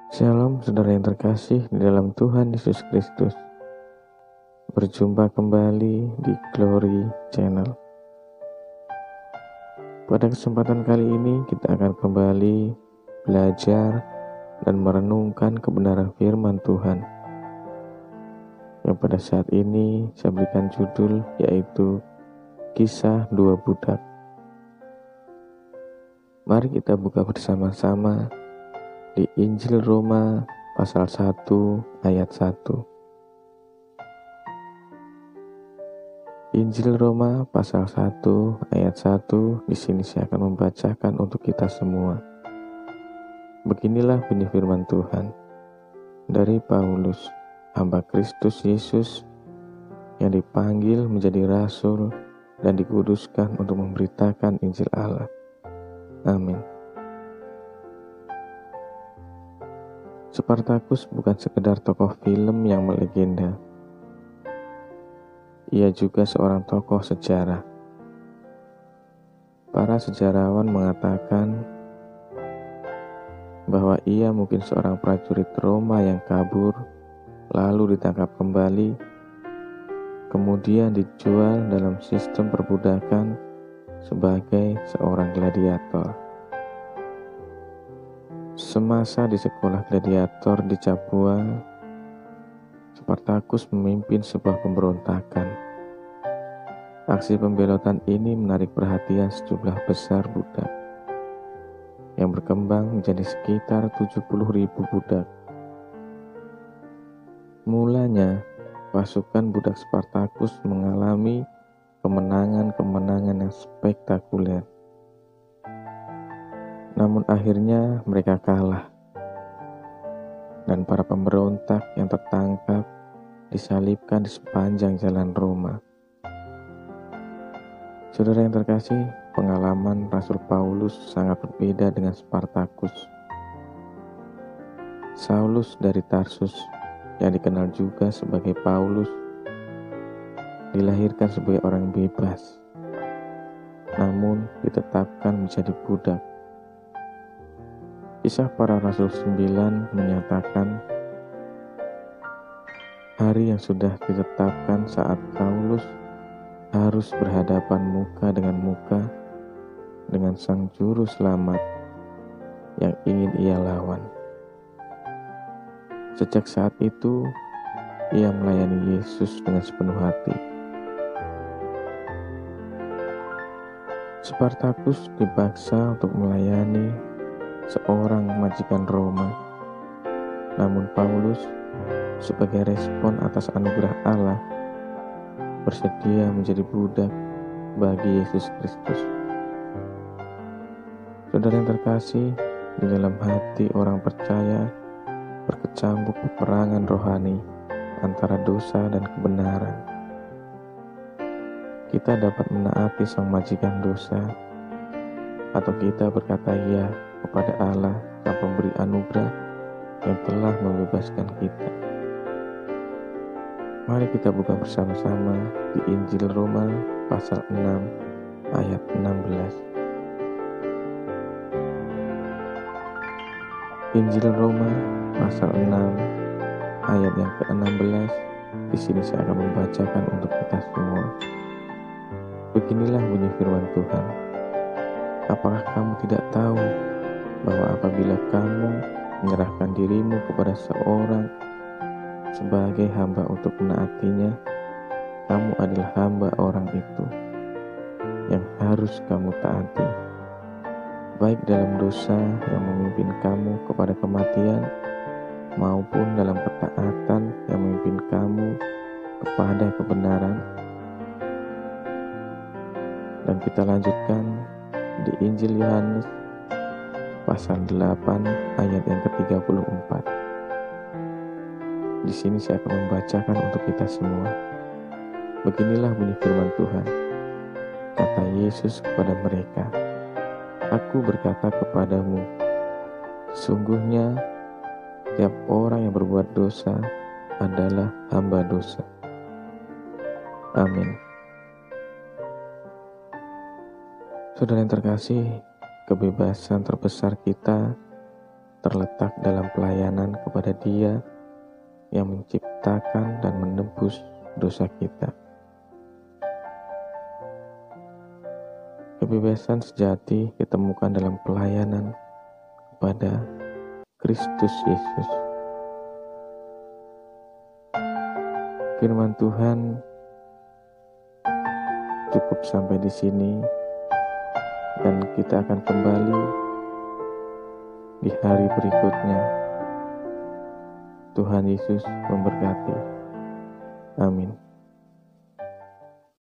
Shalom saudara yang terkasih di dalam Tuhan Yesus Kristus. Berjumpa kembali di Glory Channel. Pada kesempatan kali ini kita akan kembali belajar dan merenungkan kebenaran firman Tuhan. Yang pada saat ini saya berikan judul yaitu Kisah Dua Budak. Mari kita buka bersama-sama di Injil Roma pasal 1 ayat 1. Injil Roma pasal 1 ayat 1, di sini saya akan membacakan untuk kita semua. Beginilah bunyi firman Tuhan. Dari Paulus, hamba Kristus Yesus yang dipanggil menjadi rasul dan dikuduskan untuk memberitakan Injil Allah. Amin. Spartacus bukan sekedar tokoh film yang melegenda. Ia juga seorang tokoh sejarah. Para sejarawan mengatakan bahwa ia mungkin seorang prajurit Roma yang kabur, lalu ditangkap kembali, kemudian dijual dalam sistem perbudakan sebagai seorang gladiator. Semasa di sekolah gladiator di Capua, Spartacus memimpin sebuah pemberontakan. Aksi pembelotan ini menarik perhatian sejumlah besar budak, yang berkembang menjadi sekitar 70.000 budak. Mulanya, pasukan budak Spartacus mengalami kemenangan-kemenangan yang spektakuler. Namun akhirnya mereka kalah, dan para pemberontak yang tertangkap disalibkan di sepanjang jalan Roma. Saudara yang terkasih, pengalaman Rasul Paulus sangat berbeda dengan Spartacus. Saulus dari Tarsus, yang dikenal juga sebagai Paulus, dilahirkan sebagai orang bebas, namun ditetapkan menjadi budak. Kisah Para Rasul 9 menyatakan hari yang sudah ditetapkan saat Paulus harus berhadapan muka dengan Sang Juru Selamat yang ingin ia lawan. Sejak saat itu, ia melayani Yesus dengan sepenuh hati. Spartacus dipaksa untuk melayani seorang majikan Roma. Namun Paulus, sebagai respon atas anugerah Allah, bersedia menjadi budak bagi Yesus Kristus. Saudara yang terkasih, di dalam hati orang percaya berkecambuk peperangan rohani antara dosa dan kebenaran. Kita dapat menaati sang majikan dosa, atau kita berkata ya kepada Allah, Sang Pemberi anugerah yang telah membebaskan kita. Mari kita buka bersama-sama di Injil Roma pasal 6 ayat 16. Injil Roma pasal 6 ayat yang ke-16. Di sini saya akan membacakan untuk kita semua. Beginilah bunyi firman Tuhan. Apakah kamu tidak tahu bahwa apabila kamu menyerahkan dirimu kepada seorang sebagai hamba untuk menaatinya, kamu adalah hamba orang itu yang harus kamu taati, baik dalam dosa yang memimpin kamu kepada kematian, maupun dalam ketaatan yang memimpin kamu kepada kebenaran. Dan kita lanjutkan di Injil Yohanes pasal 8 ayat yang ke-34. Di sini saya akan membacakan untuk kita semua. Beginilah bunyi firman Tuhan. Kata Yesus kepada mereka, Aku berkata kepadamu, sesungguhnya setiap orang yang berbuat dosa adalah hamba dosa. Amin. Saudara yang terkasih, kebebasan terbesar kita terletak dalam pelayanan kepada Dia yang menciptakan dan menebus dosa kita. Kebebasan sejati ditemukan dalam pelayanan kepada Kristus Yesus. Firman Tuhan cukup sampai di sini, dan kita akan kembali di hari berikutnya. Tuhan Yesus memberkati. Amin.